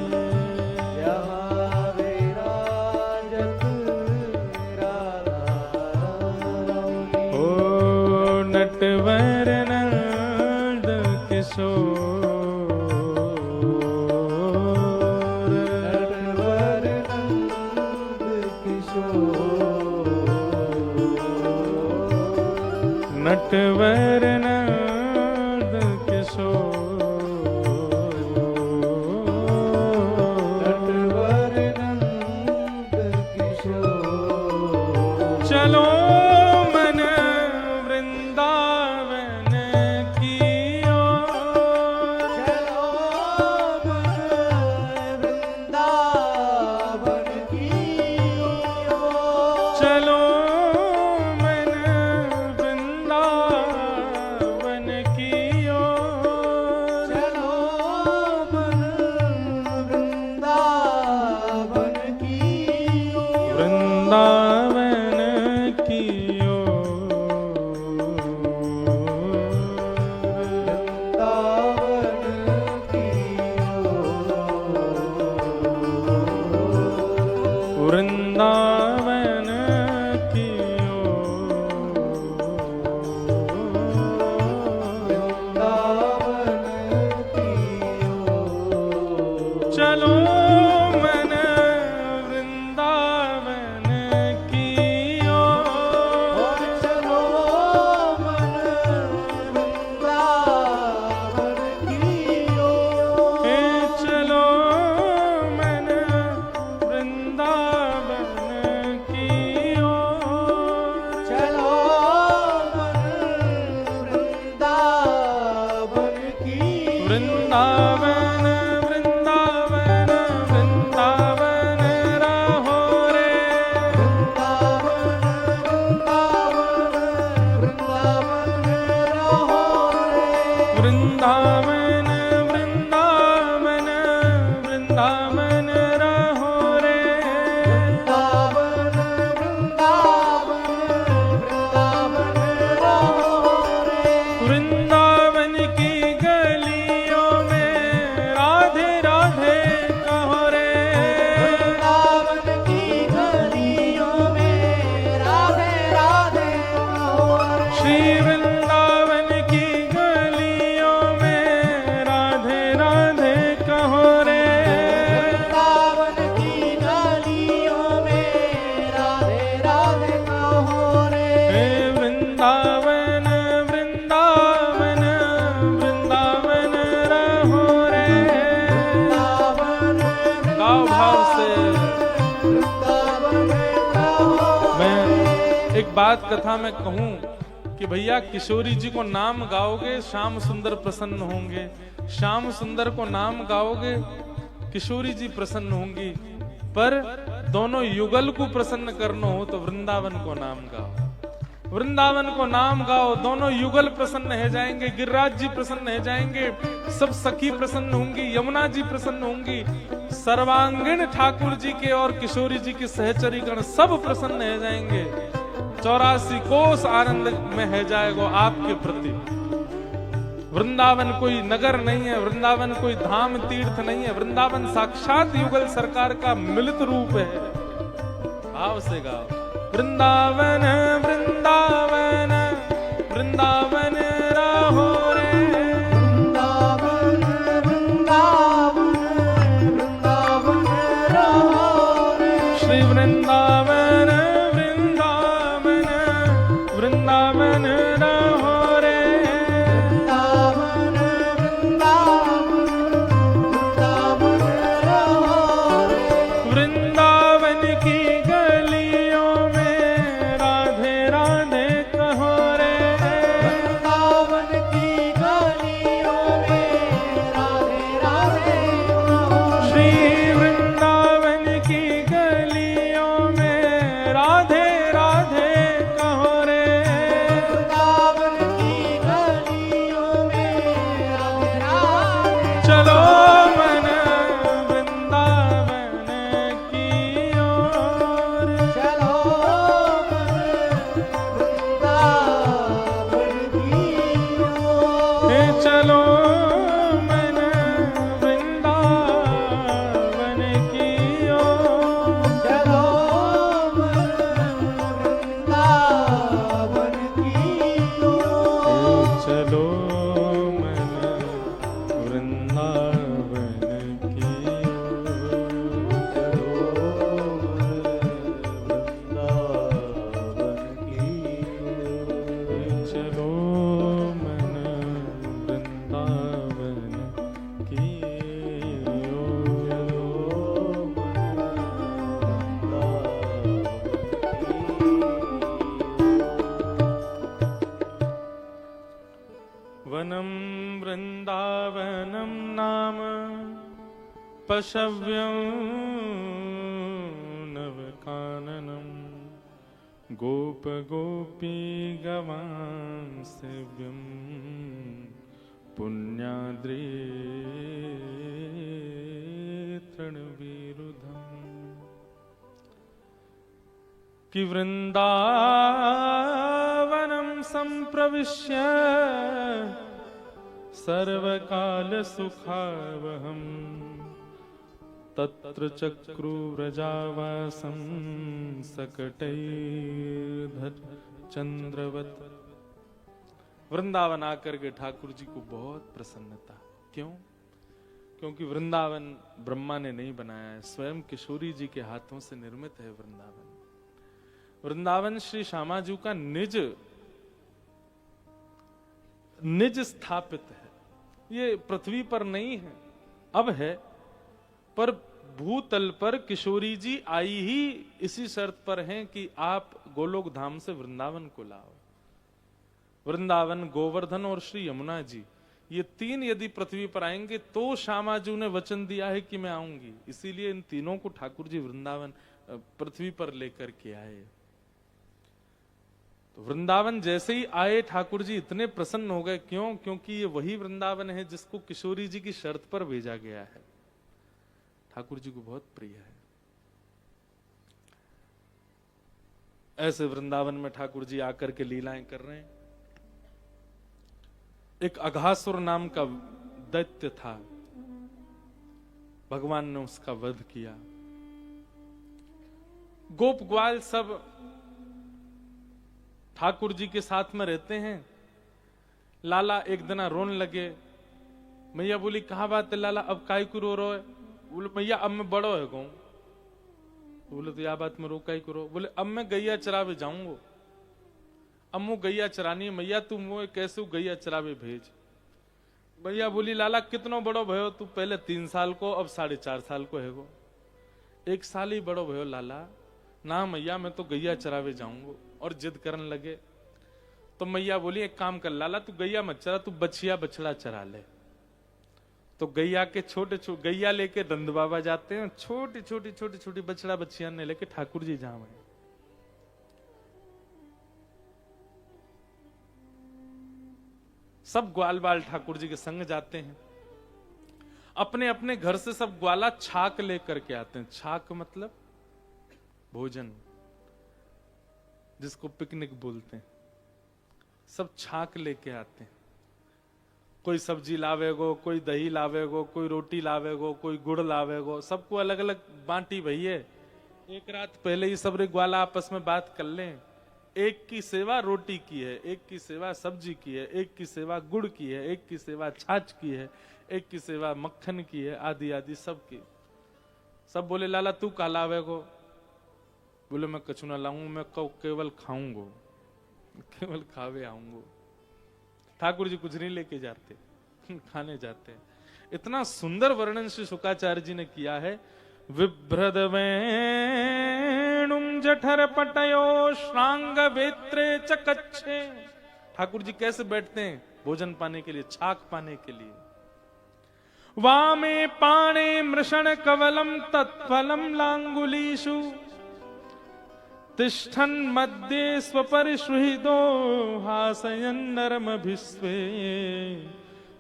जहाँ विराजत राधा रानी, ओ नटवर नंद किशोर, नटवर नंद किशोर, नटवर नंद किशोर, नटवर नंद किशोर, चलो मन वृंदावन की ओर, चलो मन वृंदावन की ओर, चलो मन वृंदावन की ओर, चलो मन वृंदावन की ओर, वृंदावन की ओर, वृंदावन की एक बात कथा में कहूं कि भैया किशोरी जी को नाम गाओगे श्याम सुंदर प्रसन्न होंगे, श्याम सुंदर को नाम गाओगे किशोरी जी प्रसन्न होंगी, पर दोनों युगल को प्रसन्न करना हो तो वृंदावन को नाम गाओ, वृंदावन को नाम गाओ, दोनों युगल प्रसन्न हो जाएंगे, गिरिराज जी प्रसन्न हो जाएंगे, सब सखी प्रसन्न होंगी, यमुना जी प्रसन्न होंगी, सर्वांगीण ठाकुर जी के और किशोरी जी के सहचरी गण सब प्रसन्न हो जाएंगे, 84 कोस आनंद में है जाएगा आपके प्रति। वृंदावन कोई नगर नहीं है, वृंदावन कोई धाम तीर्थ नहीं है, वृंदावन साक्षात युगल सरकार का मिलित रूप है। भाव से गाओ वृंदावन वृंदावन वृंदावन रहो रे, वृंदावन वृंदावन वृंदावन रहो रे, श्री वृंदावन वृंदावन वृंदावन रहो रे, वृंदावन वृंदावन वृंदावन रहो रे, वृंदावन की गलियों में राधे पशव्यं नवकाननं गोप गोपी गवां सेव्यं पुण्याद्रि तृणविरुधम् कि वृंदावनं संप्रविश्य सर्वकाल सुखावहम् तत्र चक्रुव्रजावासं सकटैर्धर चंद्रवत। वृंदावन आकर के ठाकुर जी को बहुत प्रसन्नता। क्यों? क्योंकि वृंदावन ब्रह्मा ने नहीं बनाया है, स्वयं किशोरी जी के हाथों से निर्मित है वृंदावन। वृंदावन श्री श्यामाजू का निज स्थापित है। ये पृथ्वी पर नहीं है, अब है, पर भूतल पर किशोरी जी आई ही इसी शर्त पर हैं कि आप गोलोक धाम से वृंदावन को लाओ। वृंदावन, गोवर्धन और श्री यमुना जी, ये तीन यदि पृथ्वी पर आएंगे तो श्यामाजू ने वचन दिया है कि मैं आऊंगी। इसीलिए इन तीनों को ठाकुर जी वृंदावन पृथ्वी पर लेकर के आए। तो वृंदावन जैसे ही आए ठाकुर जी इतने प्रसन्न हो गए। क्यों? क्योंकि ये वही वृंदावन है जिसको किशोरी जी की शर्त पर भेजा गया है। ठाकुर जी को बहुत प्रिय है। ऐसे वृंदावन में ठाकुर जी आकर के लीलाएं कर रहे हैं। एक अघासुर नाम का दैत्य था, भगवान ने उसका वध किया। गोप ग्वाल सब ठाकुर जी के साथ में रहते हैं। लाला एक दिन रोने लगे। मैया बोली कहा बात है लाला, अब काय को रो रहे? बोले मैया अब मैं बड़ो है कहूं। बोले तो यह बात में रोका ही करो। बोले अब मैं गैया चरावे जाऊंगा, अब वो गैया चरानी है। मैया तुम वो कैसे गैया चरावे भेज। भैया बोली लाला कितनो बड़ो भयो तू? पहले 3 साल को, अब 4.5 साल को है गो। 1 साल ही बड़ो भयो लाला। ना मैया मैं तो गैया चरावे जाऊंगा। और जिद करने लगे तो मैया बोली एक काम कर लाला, तू गैया मत चरा, तू बछिया बछड़ा चरा ले। तो गैया के छोटे गैया लेके नंद बाबा जाते हैं, छोटी छोटी बछड़ा बच्चिया ने लेके ठाकुर जी जावे। सब ग्वाल बाल ठाकुर जी के संग जाते हैं। अपने अपने घर से सब ग्वाला छाक लेकर के आते हैं। छाक मतलब भोजन, जिसको पिकनिक बोलते हैं। सब छाक लेके आते हैं। कोई सब्जी लावेगो, कोई दही लावेगो, कोई रोटी लावेगो, कोई गुड़ लावेगो। सबको अलग अलग बांटी भैया। एक रात पहले ही सब ग्वाला आपस में बात कर लें। एक की सेवा रोटी की है, एक की सेवा सब्जी की है, एक की सेवा गुड़ की है, एक की सेवा छाछ की है, एक की सेवा मक्खन की है, आदि आदि सब की। सब बोले लाला तू का लावेगो? बोले मैं कछु ना लाऊं, मैं केवल खाऊंगो, केवल खावे आऊंगो। ठाकुर जी कुछ नहीं लेके जाते, खाने जाते हैं। इतना सुंदर वर्णन श्री शुकाचार्य जी ने किया है। विभ्रद वेणुम जठर पटयो श्रांग वेत्रे चकच्छे। ठाकुर जी कैसे बैठते हैं भोजन पाने के लिए, छाक पाने के लिए। वामे पाणे मृषण कवलम तत्फलम लांगुलीषु तिष्ठन मध्ये स्वपरिश्रुहितो हासयन् नरमभिस्वे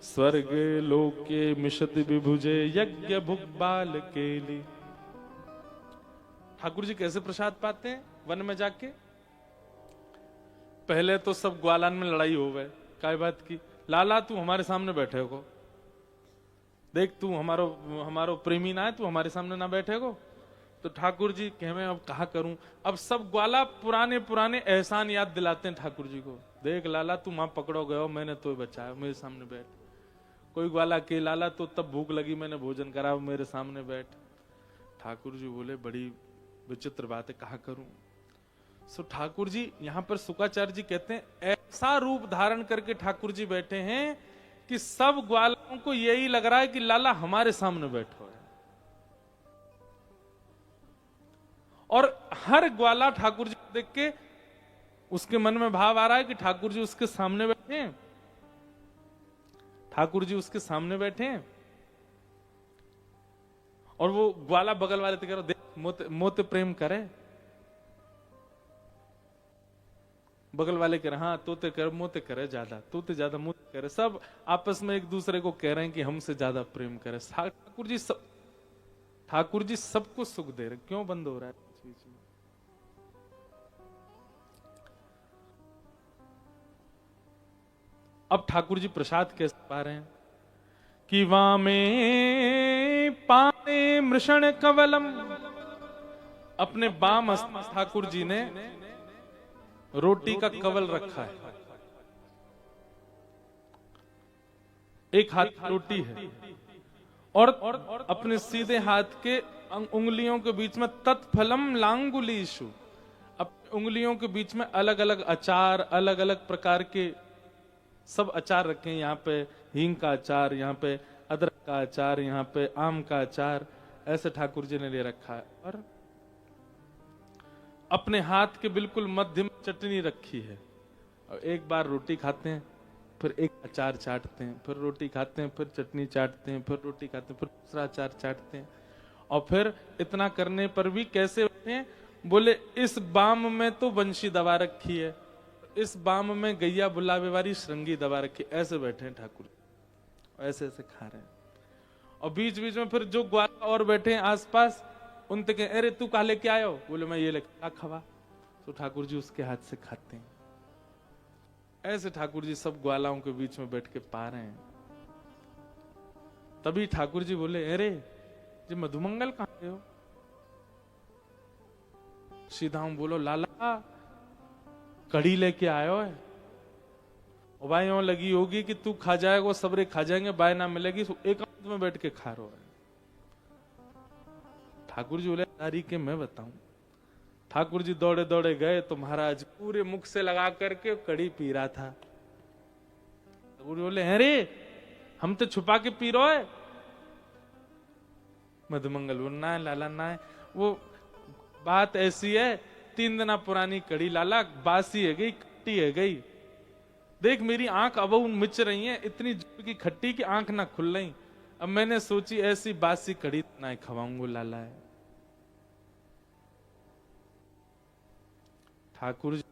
स्वर्ग लोके मिषति विभुजे यज्ञ भुक् बाल केली। ठाकुर जी कैसे प्रसाद पाते हैं वन में जाके? पहले तो सब ग्वालान में लड़ाई हो गए। काय बात की? लाला तू हमारे सामने बैठे हो, देख तू हमारो प्रेमी ना है, तू हमारे सामने ना बैठे हो। तो ठाकुर जी कह मैं अब कहा करूं। अब सब ग्वाला पुराने पुराने एहसान याद दिलाते हैं ठाकुर जी को। देख लाला तू वहां पकड़ो गयो, मैंने तो बचाया, मेरे सामने बैठ। कोई ग्वाला के लाला तो तब भूख लगी, मैंने भोजन करा, मेरे सामने बैठ। ठाकुर जी बोले बड़ी विचित्र बात है, कहा करूं। सो ठाकुर जी यहां पर शुकाचार्य जी कहते हैं ऐसा रूप धारण करके ठाकुर जी बैठे हैं कि सब ग्वालों को यही लग रहा है कि लाला हमारे सामने बैठो है। और हर ग्वाला ठाकुर जी को देख के उसके मन में भाव आ रहा है कि ठाकुर जी उसके सामने बैठे हैं, ठाकुर जी उसके सामने बैठे हैं। और वो ग्वाला बगल वाले तो कह रहा देख मोते प्रेम करे, बगल वाले कह रहे हाँ तोते कर मोते करे ज्यादा, तोते ज्यादा मोते करे, सब आपस में एक दूसरे को कह रहे हैं कि हमसे ज्यादा प्रेम करे। ठाकुर जी सबको सुख दे रहे, क्यों बंद हो रहा है बीच में? अब ठाकुर जी प्रसाद कैसे पा रहे हैं कि वामे पाने मृषण कवलम, अपने बाम ठाकुर जी ने रोटी का कवल रखा है, एक हाथ रोटी है और अपने सीधे हाथ के उंगलियों के बीच में तत्फलम लांगुलीशु, अब उंगलियों के बीच में अलग अलग अचार, अलग अलग प्रकार के सब अचार रखे हैं। यहाँ पे हींग का अचार, यहाँ पे अदरक का अचार, यहाँ पे आम का अचार, ऐसे ठाकुर जी ने ले रखा है। और अपने हाथ के बिल्कुल मध्य में चटनी रखी है, और एक बार रोटी खाते हैं, फिर एक अचार चाटते हैं, फिर रोटी खाते हैं, फिर चटनी चाटते हैं, फिर रोटी खाते हैं, फिर दूसरा अचार चाटते हैं। और फिर इतना करने पर भी कैसे बैठे हैं? बोले इस बाम में तो बंशी दबा रखी है, इस बाम में गैया बुलावे वाली श्रृंगी दबा रखी, ऐसे बैठे हैं ठाकुर, ऐसे ऐसे खा रहे हैं। और बीच बीच में फिर जो ग्वाला और बैठे हैं आसपास, उनसे कहे अरे तू काले क्या आयो? बोले मैं ये लेकर खवा, तो ठाकुर जी उसके हाथ से खाते हैं। ऐसे ठाकुर जी सब ग्वालाओं के बीच में बैठ के पा रहे हैं। तभी ठाकुर जी बोले अरे जी मधुमंगल कहां गए हो? सीधा बोलो लाला कड़ी लेके आयो है, और भाई यूं लगी होगी कि तू खा जाएगा वो सबरे खा जाएंगे, बाय ना मिलेगी, एकांत में बैठ के खा रहा है। ठाकुर जी बोले तारी के मैं बताऊं। ठाकुर जी दौड़े दौड़े गए तो महाराज पूरे मुख से लगा करके कड़ी पी रहा था। ठाकुर जी बोले अरे हम तो छुपा के पी रहे है। मधुमंगल बोले ना लाला ना, वो बात ऐसी है 3 दिन पुरानी कड़ी लाला, बासी है गई, खट्टी है गई, देख मेरी आंख अब मिच रही है, इतनी जोर की खट्टी की आंख ना खुल रही। अब मैंने सोची ऐसी बासी कड़ी ना खवाऊंगा लाला है। ठाकुर जी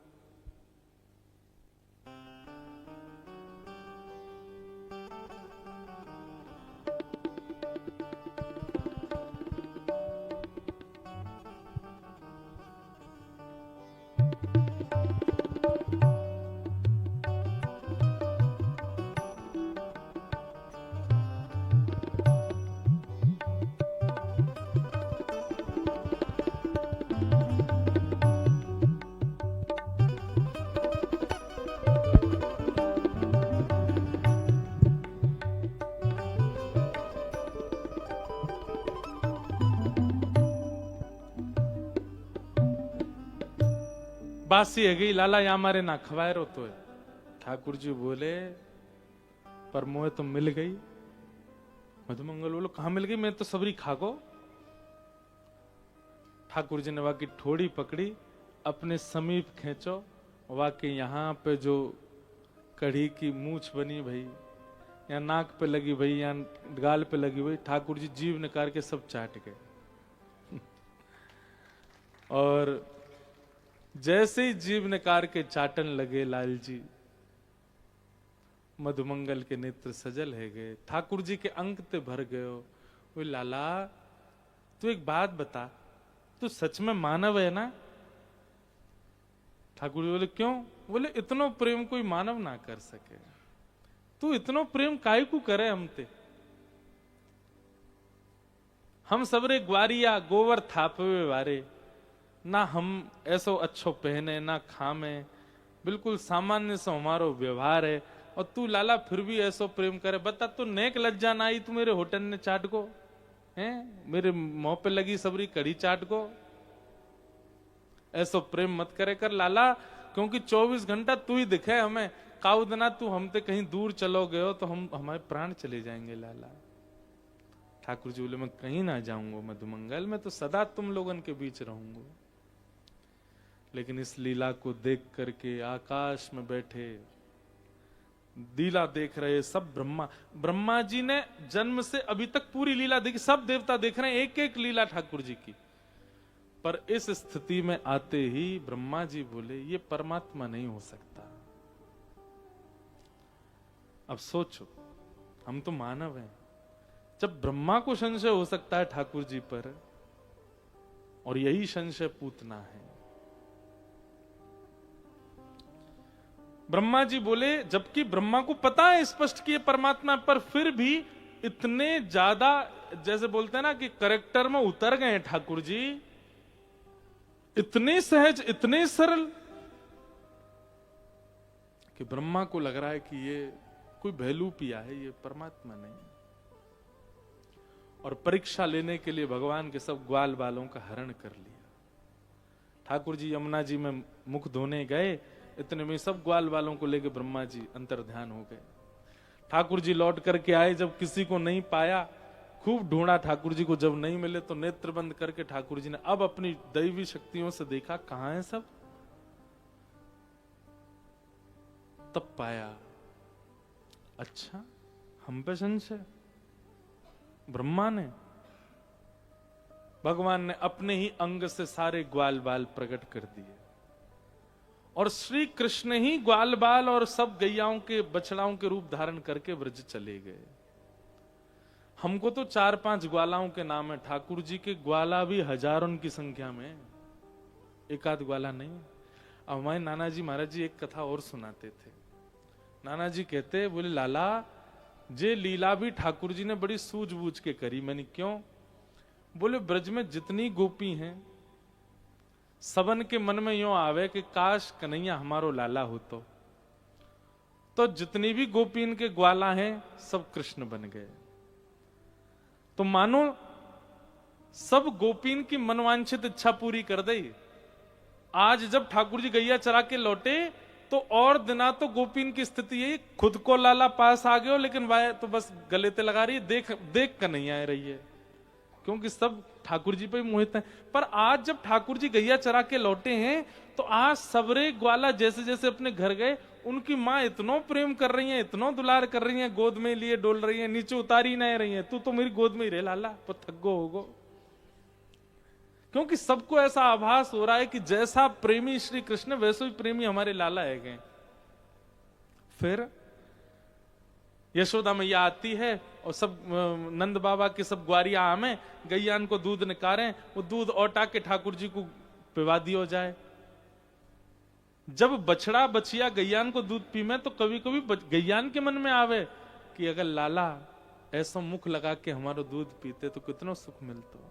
बासी है गई लाला, या हमारे ना खवाए रो तो है। ठाकुर जी बोले पर मोहे तो मिल गई। मधुमंगल बोलो कहां मिल गई? मैं तो सबरी खागो। ठाकुर जी ने वाकई ठोड़ी पकड़ी, अपने समीप खींचो, वाकई यहाँ पे जो कढ़ी की मूछ बनी भाई, या नाक पे लगी भाई, या गाल पे लगी भाई, ठाकुर जी जीभ निकाल के सब चाट गए। और जैसे ही जीभ निकाल के चाटन लगे लाल जी, मधुमंगल के नेत्र सजल है गए, ठाकुर जी के अंक ते भर गयो। वो लाला तू एक बात बता, तू सच में मानव है ना? ठाकुर जी बोले क्यों? बोले इतनो प्रेम कोई मानव ना कर सके, तू इतनो प्रेम काहे को करे हमते? हम सबरे ग्वारिया गोवर थापवे वारे, ना हम ऐसो अच्छो पहने ना खामे, बिल्कुल सामान्य से हमारो व्यवहार है, और तू लाला फिर भी ऐसो प्रेम करे। बता तू नेक लज्जा ना आई, तू मेरे होटल ने चाट को हैं, मेरे मुंह पे लगी सबरी कड़ी चाट को, ऐसो प्रेम मत करे कर लाला, क्योंकि 24 घंटा तू ही दिखे हमें। काउदना तू हमसे कहीं दूर चलो गए हो तो हम हमारे प्राण चले जाएंगे लाला। ठाकुर जी बोले मैं कहीं ना जाऊंगा मधुमंगल, मैं तो सदा तुम लोगन के बीच रहूंगा। लेकिन इस लीला को देख करके आकाश में बैठे लीला देख रहे सब ब्रह्मा जी ने जन्म से अभी तक पूरी लीला देखी, सब देवता देख रहे हैं एक एक लीला ठाकुर जी की। पर इस स्थिति में आते ही ब्रह्मा जी बोले ये परमात्मा नहीं हो सकता। अब सोचो, हम तो मानव हैं, जब ब्रह्मा को संशय हो सकता है ठाकुर जी पर, और यही संशय पूतना है। ब्रह्मा जी बोले, जबकि ब्रह्मा को पता है स्पष्ट कि ये परमात्मा, पर फिर भी इतने ज्यादा, जैसे बोलते हैं ना कि करेक्टर में उतर गए ठाकुर जी, इतने सहज, इतने सरल, कि ब्रह्मा को लग रहा है कि ये कोई भैलू पिया है, ये परमात्मा नहीं। और परीक्षा लेने के लिए भगवान के सब ग्वाल बालों का हरण कर लिया। ठाकुर जी यमुना जी में मुख धोने गए, इतने में सब ग्वाल बालों को लेकर ब्रह्मा जी अंतर ध्यान हो गए। ठाकुर जी लौट करके आए, जब किसी को नहीं पाया, खूब ढूंढा ठाकुर जी को, जब नहीं मिले तो नेत्र बंद करके ठाकुर जी ने अब अपनी दैवी शक्तियों से देखा कहां है सब, तब पाया अच्छा हम पे संशय। ब्रह्मा ने, भगवान ने अपने ही अंग से सारे ग्वाल बाल प्रकट कर दिए, और श्री कृष्ण ही ग्वाल बाल और सब गैयाओं के बछड़ाओं के रूप धारण करके ब्रज चले गए। हमको तो 4-5 ग्वालाओं के नाम है, ठाकुर जी के ग्वाला भी हजारों की संख्या में, एक आध ग्वाला नहीं। अब हमारे नाना जी महाराज जी एक कथा और सुनाते थे। नाना जी कहते, बोले लाला जे लीला भी ठाकुर जी ने बड़ी सूझबूझ के करी। मैंने क्यों? बोले ब्रज में जितनी गोपी हैं, सबन के मन में यूं आवे कि काश कन्हैया हमारो लाला हो। तो जितनी भी गोपी इनके ग्वाला हैं सब कृष्ण बन गए। तो मानो सब गोपीन की मनवांछित इच्छा पूरी कर दी। आज जब ठाकुर जी गैया चरा के लौटे तो और दिना तो गोपीन की स्थिति यही, खुद को लाला पास आ गए हो, लेकिन वह तो बस गले ते लगा रही है, देख कर नहीं आ रही है, क्योंकि सब ठाकुर जी पे मोहित हैं। पर आज जब ठाकुर जी गैया चरा के लौटे हैं तो आज सबरे ग्वाला जैसे जैसे अपने घर गए, उनकी माँ इतनो प्रेम कर रही है, इतनो दुलार कर रही है, गोद में लिए डोल रही है, नीचे उतारी नहीं रही है, तू तो मेरी गोद में ही रहे लाला, तो थग्गो होगो। क्योंकि सबको ऐसा आभास हो रहा है कि जैसा प्रेमी श्री कृष्ण वैसे ही प्रेमी हमारे लाला है गए। फिर यशोदा मैया आती है और सब नंद बाबा के सब ग्वारिया आमे गैयान को दूध निकारे, वो दूध औटा के ठाकुर जी को पिवा दियो जाए। जब बछड़ा बछिया गैयान को दूध पीमे तो कभी कभी गैयान के मन में आवे कि अगर लाला ऐसा मुख लगा के हमारा दूध पीते तो कितना सुख मिलता।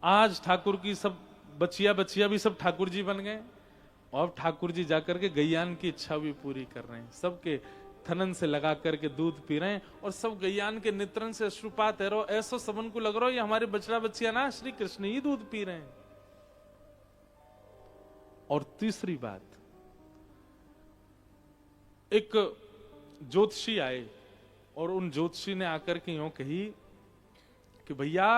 आज ठाकुर की सब बचिया भी सब ठाकुर जी बन गए, और ठाकुर जी जाकर के गैयान की इच्छा भी पूरी कर रहे हैं, सबके थनन से लगा करके दूध पी रहे हैं, और सब गैयान के नेत्रन से अश्रुपात है रो, ऐसा सबन को लग रहा हो ये हमारे बछड़ा बच्चिया ना श्री कृष्ण ही दूध पी रहे हैं। और तीसरी बात, एक ज्योतिषी आए और उन ज्योतिषी ने आकर के यूं कही कि भैया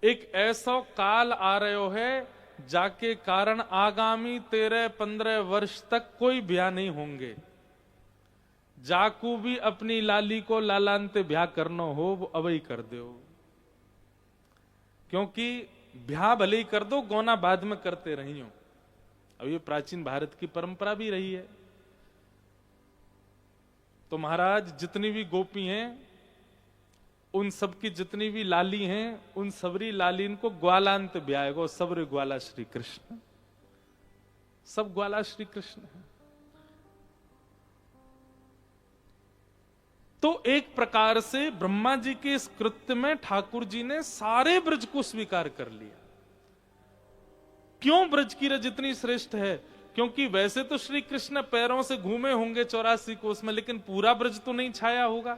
एक ऐसा काल आ रहे है जाके कारण आगामी 13-15 वर्ष तक कोई ब्याह नहीं होंगे। जाकू भी अपनी लाली को लालांते ब्याह करना हो वो अब ही कर दो, क्योंकि ब्याह भले ही कर दो, गौना बाद में करते रही हो। अब ये प्राचीन भारत की परंपरा भी रही है। तो महाराज जितनी भी गोपी हैं, उन सबकी जितनी भी लाली हैं, उन सबरी लालीन को ग्वालांत ब्याह, सबरे ग्वाला श्री कृष्ण, सब ग्वाला श्री कृष्ण है। तो एक प्रकार से ब्रह्मा जी के इस कृत्य में ठाकुर जी ने सारे ब्रज को स्वीकार कर लिया। क्यों ब्रज की रज इतनी श्रेष्ठ है? क्योंकि वैसे तो श्री कृष्ण पैरों से घूमे होंगे 84 कोस में, लेकिन पूरा ब्रज तो नहीं छाया होगा।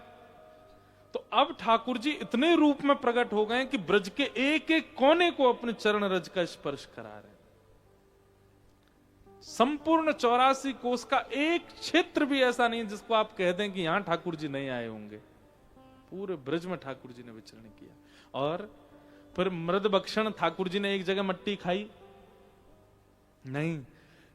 तो अब ठाकुर जी इतने रूप में प्रकट हो गए कि ब्रज के एक एक कोने को अपने चरण रज का स्पर्श करा रहे। संपूर्ण 84 कोस का एक क्षेत्र भी ऐसा नहीं जिसको आप कह दें कि यहां ठाकुर जी नहीं आए होंगे। पूरे ब्रज में ठाकुर जी ने विचरण किया। और फिर मृद भक्षण ठाकुर जी ने एक जगह मट्टी खाई नहीं,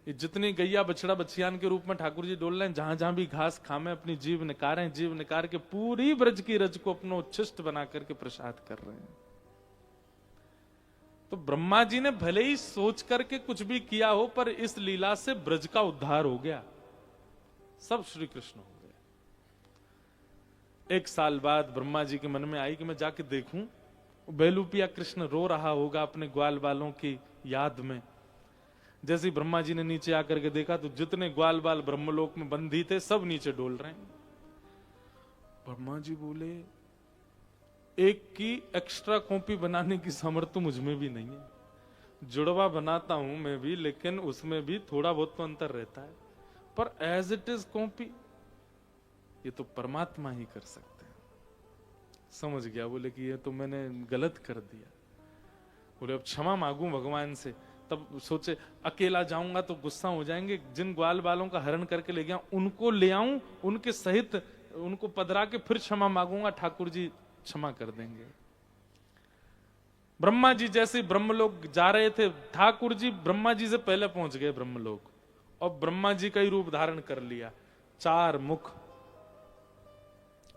ये जितनी गैया बछड़ा बछियान के रूप में ठाकुर जी डोल रहे हैं, जहां जहां भी घास खामे अपनी जीव निकारें, जीव निकार के पूरी ब्रज की रज को अपना उच्छिष्ट बना करके प्रसाद कर रहे हैं। तो ब्रह्मा जी ने भले ही सोच करके कुछ भी किया हो, पर इस लीला से ब्रज का उद्धार हो गया, सब श्री कृष्ण हो गए। एक साल बाद ब्रह्मा जी के मन में आई कि मैं जाके देखूं, बेलूपिया कृष्ण रो रहा होगा अपने ग्वाल बालों की याद में। जैसे ही ब्रह्मा जी ने नीचे आकर के देखा तो जितने ग्वाल बाल ब्रह्मलोक में बंधी थे सब नीचे डोल रहे हैं। ब्रह्मा जी बोले, एक की एक्स्ट्रा कॉपी बनाने की सामर्थ्य मुझमें भी नहीं है, जुड़वा बनाता हूं मैं भी, लेकिन उसमें भी थोड़ा बहुत तो अंतर रहता है, पर एज इट इज कॉपी ये तो परमात्मा ही कर सकते हैं। समझ गया, बोले कि ये तो मैंने गलत कर दिया। बोले अब क्षमा मांगू भगवान से। तब सोचे अकेला जाऊंगा तो गुस्सा हो जाएंगे, जिन ग्वाल बालों का हरण करके ले गया उनको ले आऊं, उनके सहित उनको पधरा के फिर क्षमा मांगूंगा, ठाकुर जी क्षमा कर देंगे। ब्रह्मा जी जैसे ब्रह्मलोक जा रहे थे, ठाकुर जी ब्रह्मा जी से पहले पहुंच गए ब्रह्मलोक, और ब्रह्मा जी का ही रूप धारण कर लिया, 4 मुख,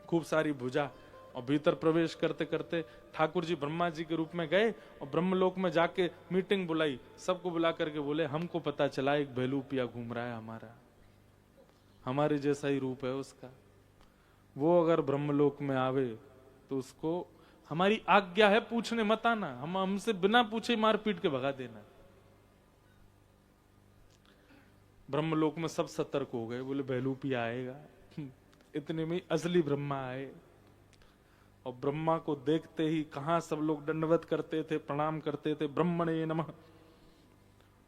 खूब सारी भुजा, और भीतर प्रवेश करते करते ठाकुर जी ब्रह्मा जी के रूप में गए और ब्रह्मलोक में जाके मीटिंग बुलाई, सबको बुला करके बोले हमको पता चला एक बेलूपिया घूम रहा है हमारा, हमारे जैसा ही रूप है उसका, वो अगर ब्रह्मलोक में आवे तो उसको हमारी आज्ञा है पूछने मत आना, हम हमसे बिना पूछे मार पीट के भगा देना। ब्रह्मलोक में सब सतर्क हो गए, बोले बेलूपिया आएगा। इतने में असली ब्रह्मा आए, और ब्रह्मा को देखते ही कहां सब लोग दंडवत करते थे, प्रणाम करते थे, ब्रह्मणे नमः,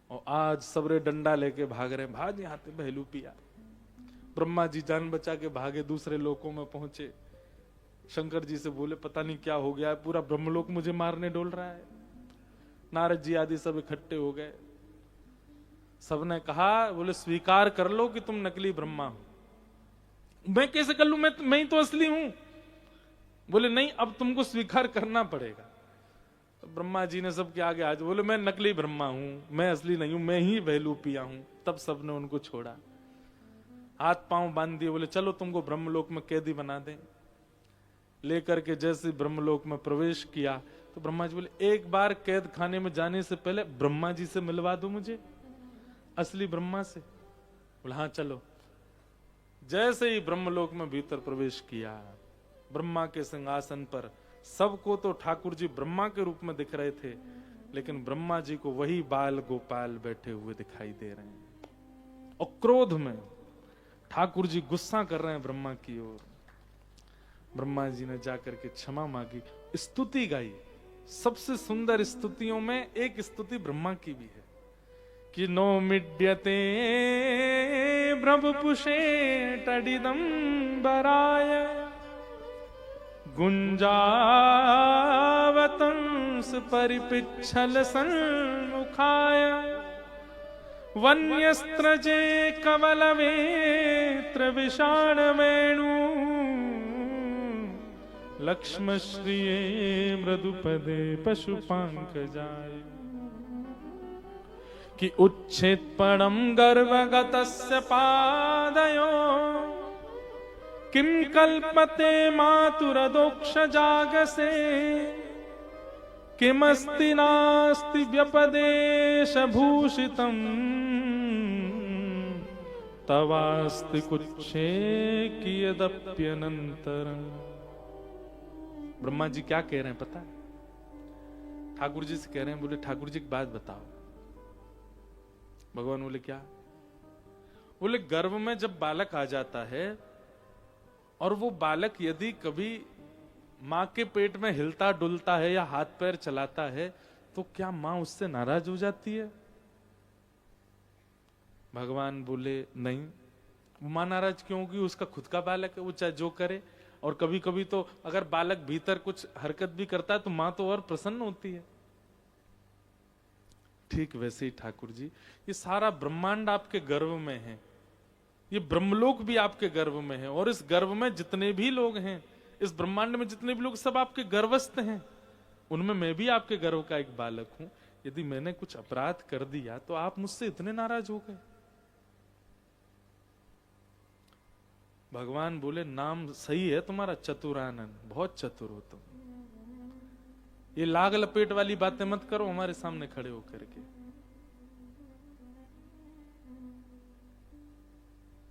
और आज सबरे डंडा लेके भाग रहे, भाग यहां से बेलूपिया। ब्रह्मा जी जान बचा के भागे, दूसरे लोकों में पहुंचे, शंकर जी से बोले पता नहीं क्या हो गया, पूरा ब्रह्मलोक मुझे मारने डोल रहा है। नारद जी आदि सब इकट्ठे हो गए, सबने कहा, बोले स्वीकार कर लो कि तुम नकली ब्रह्मा हो। मैं कैसे कर लूं, मैं ही तो असली हूं। बोले नहीं, अब तुमको स्वीकार करना पड़ेगा। तो ब्रह्मा जी ने सबके आगे आज बोले मैं नकली ब्रह्मा हूं, मैं असली नहीं हूं, मैं ही बेलूपिया हूं। तब सबने उनको छोड़ा, हाथ पांव बांध दिए, बोले चलो तुमको ब्रह्मलोक में कैदी बना दें। लेकर के जैसे ब्रह्मलोक में प्रवेश किया तो ब्रह्मा जी बोले एक बार कैद खाने में जाने से पहले ब्रह्मा जी से मिलवा दो मुझे, असली ब्रह्मा से। बोले हाँ चलो। जैसे ही ब्रह्मलोक में भीतर प्रवेश किया, ब्रह्मा के सिंहासन पर सबको तो ठाकुर जी ब्रह्मा के रूप में दिख रहे थे, लेकिन ब्रह्मा जी को वही बाल गोपाल बैठे हुए दिखाई दे रहे हैं। और क्रोध में ठाकुर जी गुस्सा कर रहे हैं ब्रह्मा की ओर। ब्रह्मा जी ने जाकर के क्षमा मांगी, स्तुति गाई। सबसे सुंदर स्तुतियों में एक स्तुति ब्रह्मा की भी है कि नो मिड्यते ब्रह्मपुषे तडिदंबराय गुंजावतंस परिपिच्छल सन्मुखाय वन्यस्त्रजे कवलवेत्र विषाण वेणु लक्ष्मश्रिये मृदुपदे पशुपांकजाय कि उच्छेत्पणं गर्वगतस्य पादयो किं कल्पते मातुरदोक्ष जागसे किमस्ति नास्ति व्यपदेश भूषितम् तवास्ति कुच्छे कियदप्यनन्तरम्। ब्रह्मा जी क्या कह रहे हैं पता है? ठाकुर जी से कह रहे हैं, बोले ठाकुर जी एक बात बताओ। भगवान बोले क्या? बोले गर्भ में जब बालक आ जाता है और वो बालक यदि कभी मां के पेट में हिलता डुलता है या हाथ पैर चलाता है तो क्या मां उससे नाराज हो जाती है? भगवान बोले नहीं, मां नाराज क्यों होगी? उसका खुद का बालक है, वो चाहे जो करे। और कभी कभी तो अगर बालक भीतर कुछ हरकत भी करता है तो मां तो और प्रसन्न होती है। ठीक वैसे ही ठाकुर जी, ये सारा ब्रह्मांड आपके गर्भ में है, ये ब्रह्मलोक भी आपके गर्भ में है, और इस गर्भ में जितने भी लोग हैं, इस ब्रह्मांड में जितने भी लोग, सब आपके गर्भस्थ हैं। उनमें मैं भी आपके गर्भ का एक बालक हूं। यदि मैंने कुछ अपराध कर दिया तो आप मुझसे इतने नाराज हो गए? भगवान बोले नाम सही है तुम्हारा, चतुरानन, बहुत चतुर हो तुम। ये लाग लपेट वाली बातें मत करो हमारे सामने खड़े होकर के।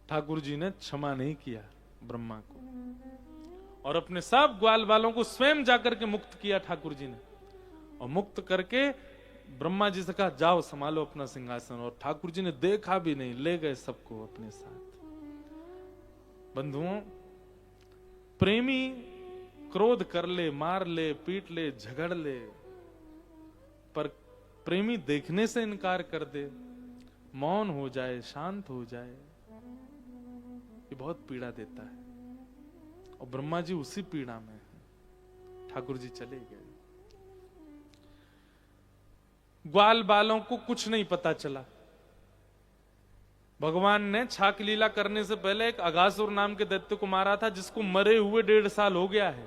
ठाकुर जी ने क्षमा नहीं किया ब्रह्मा को, और अपने सब ग्वाल वालों को स्वयं जाकर के मुक्त किया ठाकुर जी ने। और मुक्त करके ब्रह्मा जी से कहा जाओ संभालो अपना सिंहासन, और ठाकुर जी ने देखा भी नहीं, ले गए सबको अपने साथ। बंधुओं, प्रेमी क्रोध कर ले, मार ले, पीट ले, झगड़ ले, पर प्रेमी देखने से इनकार कर दे, मौन हो जाए, शांत हो जाए, ये बहुत पीड़ा देता है। और ब्रह्मा जी उसी पीड़ा में हैं। ठाकुर जी चले गए। ग्वाल बालों को कुछ नहीं पता चला। भगवान ने छाक लीला करने से पहले एक अगासुर नाम के दैत्य को मारा था, जिसको मरे हुए 1.5 साल हो गया है।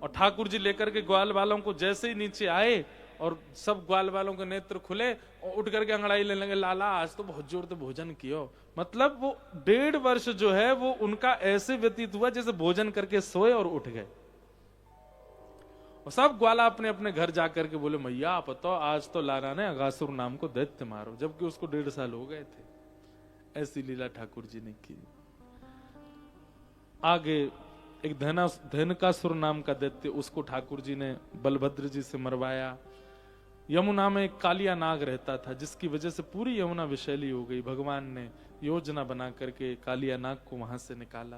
और ठाकुर जी लेकर के ग्वाल बालों को जैसे ही नीचे आए और सब ग्वाल बालों के नेत्र खुले और उठ करके अंगड़ाई लेने लगे, लाला आज तो बहुत जोर से भोजन कियो। मतलब वो 1.5 वर्ष जो है वो उनका ऐसे व्यतीत हुआ जैसे भोजन करके सोए और उठ गए। और सब ग्वाला अपने अपने घर जाकर के बोले मैया आप बताओ आज तो लाला ने अगासुर नाम को दैत्य मारो, जबकि उसको 1.5 साल हो गए थे। ऐसी लीला ठाकुर जी ने की। आगे एक धनकासुर नाम का दैत्य, उसको ठाकुर जी ने बलभद्र जी से मरवाया। यमुना में एक कालिया नाग रहता था, जिसकी वजह से पूरी यमुना विषैली हो गई। भगवान ने योजना बना करके कालिया नाग को वहां से निकाला।